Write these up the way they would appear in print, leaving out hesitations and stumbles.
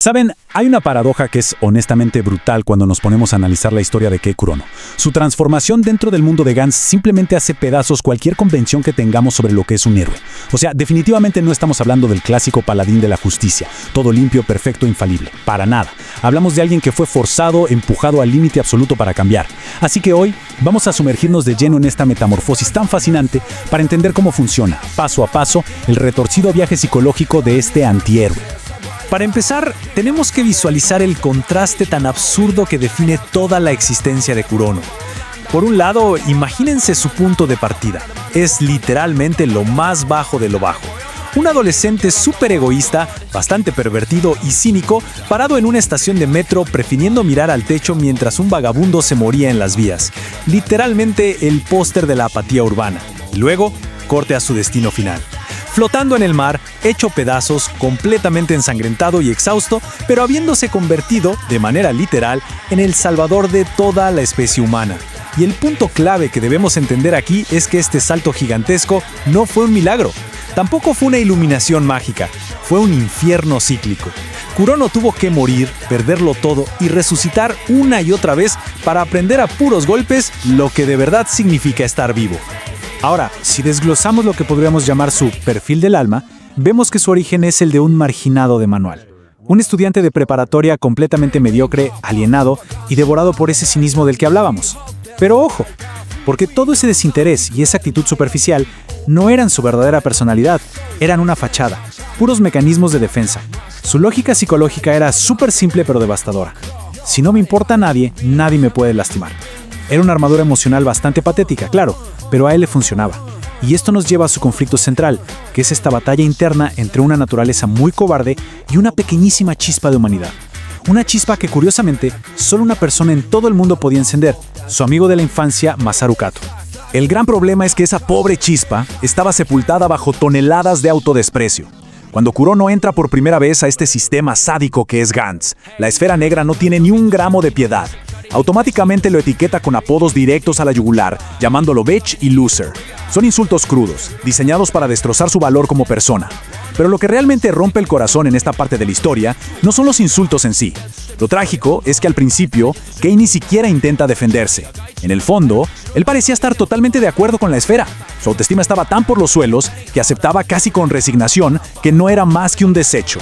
Saben, hay una paradoja que es honestamente brutal cuando nos ponemos a analizar la historia de Kei Kurono. Su transformación dentro del mundo de Gantz simplemente hace pedazos cualquier convención que tengamos sobre lo que es un héroe. O sea, definitivamente no estamos hablando del clásico paladín de la justicia, todo limpio, perfecto, infalible. Para nada. Hablamos de alguien que fue forzado, empujado al límite absoluto para cambiar. Así que hoy vamos a sumergirnos de lleno en esta metamorfosis tan fascinante para entender cómo funciona, paso a paso, el retorcido viaje psicológico de este antihéroe. Para empezar, tenemos que visualizar el contraste tan absurdo que define toda la existencia de Kurono. Por un lado, imagínense su punto de partida. Es literalmente lo más bajo de lo bajo. Un adolescente súper egoísta, bastante pervertido y cínico, parado en una estación de metro prefiriendo mirar al techo mientras un vagabundo se moría en las vías. Literalmente el póster de la apatía urbana. Y luego, corte a su destino final. Flotando en el mar, hecho pedazos, completamente ensangrentado y exhausto, pero habiéndose convertido, de manera literal, en el salvador de toda la especie humana. Y el punto clave que debemos entender aquí es que este salto gigantesco no fue un milagro. Tampoco fue una iluminación mágica, fue un infierno cíclico. Kurono tuvo que morir, perderlo todo y resucitar una y otra vez para aprender a puros golpes lo que de verdad significa estar vivo. Ahora, si desglosamos lo que podríamos llamar su perfil del alma, vemos que su origen es el de un marginado de manual. Un estudiante de preparatoria completamente mediocre, alienado y devorado por ese cinismo del que hablábamos. Pero ojo, porque todo ese desinterés y esa actitud superficial no eran su verdadera personalidad, eran una fachada, puros mecanismos de defensa. Su lógica psicológica era súper simple pero devastadora. Si no me importa a nadie, nadie me puede lastimar. Era una armadura emocional bastante patética, claro, pero a él le funcionaba. Y esto nos lleva a su conflicto central, que es esta batalla interna entre una naturaleza muy cobarde y una pequeñísima chispa de humanidad. Una chispa que curiosamente solo una persona en todo el mundo podía encender, su amigo de la infancia, Masaru Kato. El gran problema es que esa pobre chispa estaba sepultada bajo toneladas de autodesprecio. Cuando Kurono entra por primera vez a este sistema sádico que es Gantz, la esfera negra no tiene ni un gramo de piedad. Automáticamente lo etiqueta con apodos directos a la yugular, llamándolo bitch y loser. Son insultos crudos, diseñados para destrozar su valor como persona. Pero lo que realmente rompe el corazón en esta parte de la historia no son los insultos en sí. Lo trágico es que al principio, Kei ni siquiera intenta defenderse. En el fondo, él parecía estar totalmente de acuerdo con la esfera. Su autoestima estaba tan por los suelos que aceptaba casi con resignación que no era más que un desecho.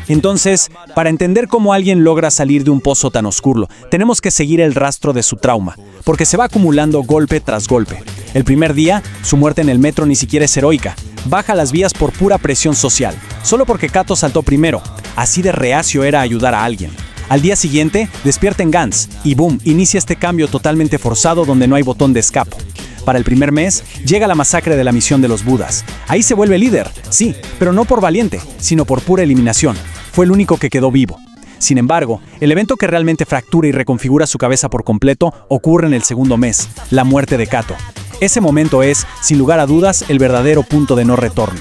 Entonces, para entender cómo alguien logra salir de un pozo tan oscuro, tenemos que seguir el rastro de su trauma, porque se va acumulando golpe tras golpe. El primer día, su muerte en el metro ni siquiera es heroica. Baja las vías por pura presión social, solo porque Kato saltó primero. Así de reacio era ayudar a alguien. Al día siguiente, despierta en Gantz y boom, inicia este cambio totalmente forzado donde no hay botón de escape. Para el primer mes, llega la masacre de la misión de los Budas. Ahí se vuelve líder, sí, pero no por valiente, sino por pura eliminación. Fue el único que quedó vivo. Sin embargo, el evento que realmente fractura y reconfigura su cabeza por completo ocurre en el segundo mes, la muerte de Kato. Ese momento es, sin lugar a dudas, el verdadero punto de no retorno.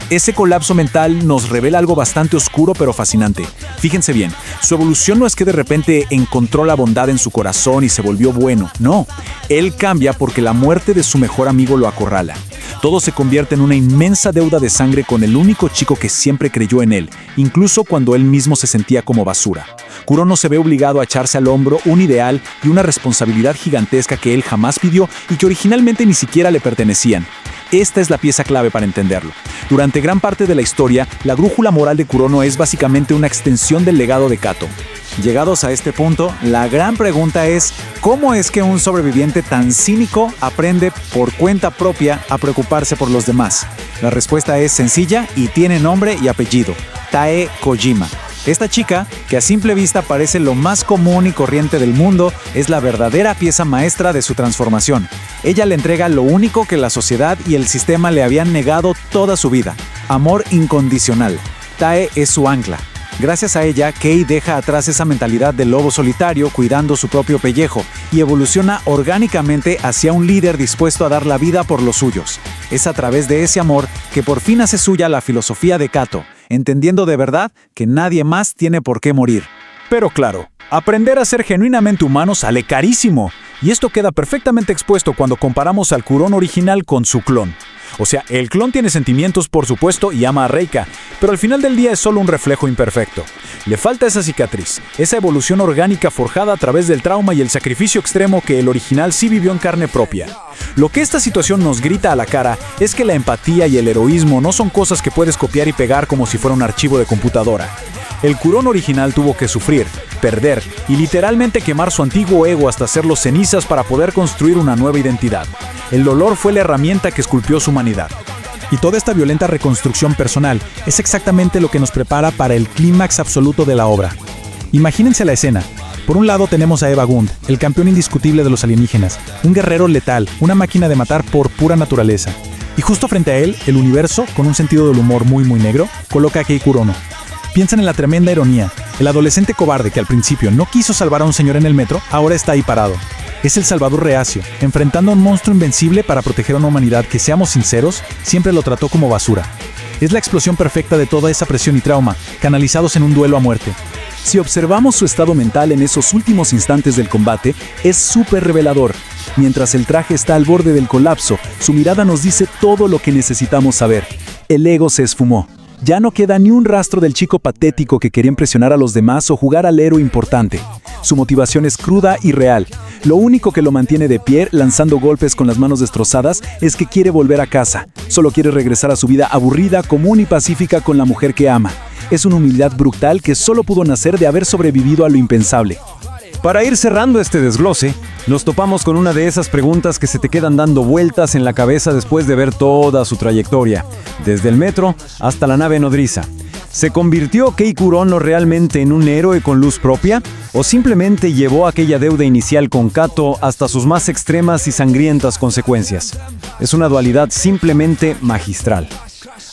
Ese colapso mental nos revela algo bastante oscuro pero fascinante. Fíjense bien, su evolución no es que de repente encontró la bondad en su corazón y se volvió bueno, no. Él cambia porque la muerte de su mejor amigo lo acorrala. Todo se convierte en una inmensa deuda de sangre con el único chico que siempre creyó en él, incluso cuando él mismo se sentía como basura. Kurono se ve obligado a echarse al hombro un ideal y una responsabilidad gigantesca que él jamás pidió y que originalmente ni siquiera le pertenecían. Esta es la pieza clave para entenderlo. Durante gran parte de la historia, la brújula moral de Kurono es básicamente una extensión del legado de Kato. Llegados a este punto, la gran pregunta es, ¿cómo es que un sobreviviente tan cínico aprende por cuenta propia a preocuparse por los demás? La respuesta es sencilla y tiene nombre y apellido: Tae Kojima. Esta chica, que a simple vista parece lo más común y corriente del mundo, es la verdadera pieza maestra de su transformación. Ella le entrega lo único que la sociedad y el sistema le habían negado toda su vida: amor incondicional. Tae es su ancla. Gracias a ella, Kei deja atrás esa mentalidad de lobo solitario cuidando su propio pellejo y evoluciona orgánicamente hacia un líder dispuesto a dar la vida por los suyos. Es a través de ese amor que por fin hace suya la filosofía de Kato, entendiendo de verdad que nadie más tiene por qué morir. Pero claro, aprender a ser genuinamente humano sale carísimo, y esto queda perfectamente expuesto cuando comparamos al Kurono original con su clon. O sea, el clon tiene sentimientos, por supuesto, y ama a Reika, pero al final del día es solo un reflejo imperfecto. Le falta esa cicatriz, esa evolución orgánica forjada a través del trauma y el sacrificio extremo que el original sí vivió en carne propia. Lo que esta situación nos grita a la cara es que la empatía y el heroísmo no son cosas que puedes copiar y pegar como si fuera un archivo de computadora. El Kurono original tuvo que sufrir, perder y literalmente quemar su antiguo ego hasta hacerlo cenizas para poder construir una nueva identidad. El dolor fue la herramienta que esculpió su humanidad. Y toda esta violenta reconstrucción personal es exactamente lo que nos prepara para el clímax absoluto de la obra. Imagínense la escena. Por un lado tenemos a Eva Gund, el campeón indiscutible de los alienígenas, un guerrero letal, una máquina de matar por pura naturaleza. Y justo frente a él, el universo, con un sentido del humor muy negro, coloca a Kei Kurono. Piensan en la tremenda ironía. El adolescente cobarde que al principio no quiso salvar a un señor en el metro, ahora está ahí parado. Es el salvador reacio, enfrentando a un monstruo invencible para proteger a una humanidad que, seamos sinceros, siempre lo trató como basura. Es la explosión perfecta de toda esa presión y trauma, canalizados en un duelo a muerte. Si observamos su estado mental en esos últimos instantes del combate, es súper revelador. Mientras el traje está al borde del colapso, su mirada nos dice todo lo que necesitamos saber. El ego se esfumó. Ya no queda ni un rastro del chico patético que quería impresionar a los demás o jugar al héroe importante. Su motivación es cruda y real. Lo único que lo mantiene de pie, lanzando golpes con las manos destrozadas, es que quiere volver a casa. Solo quiere regresar a su vida aburrida, común y pacífica con la mujer que ama. Es una humildad brutal que solo pudo nacer de haber sobrevivido a lo impensable. Para ir cerrando este desglose, nos topamos con una de esas preguntas que se te quedan dando vueltas en la cabeza después de ver toda su trayectoria, desde el metro hasta la nave nodriza. ¿Se convirtió Kei Kurono realmente en un héroe con luz propia? ¿O simplemente llevó aquella deuda inicial con Kato hasta sus más extremas y sangrientas consecuencias? Es una dualidad simplemente magistral.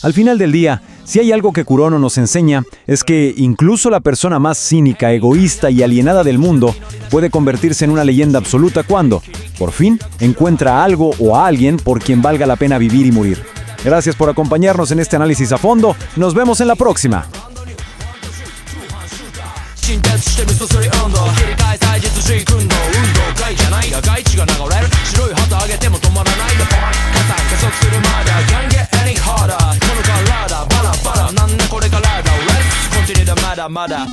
Al final del día, si hay algo que Kurono nos enseña, es que incluso la persona más cínica, egoísta y alienada del mundo puede convertirse en una leyenda absoluta cuando, por fin, encuentra algo o a alguien por quien valga la pena vivir y morir. Gracias por acompañarnos en este análisis a fondo. Nos vemos en la próxima. Mada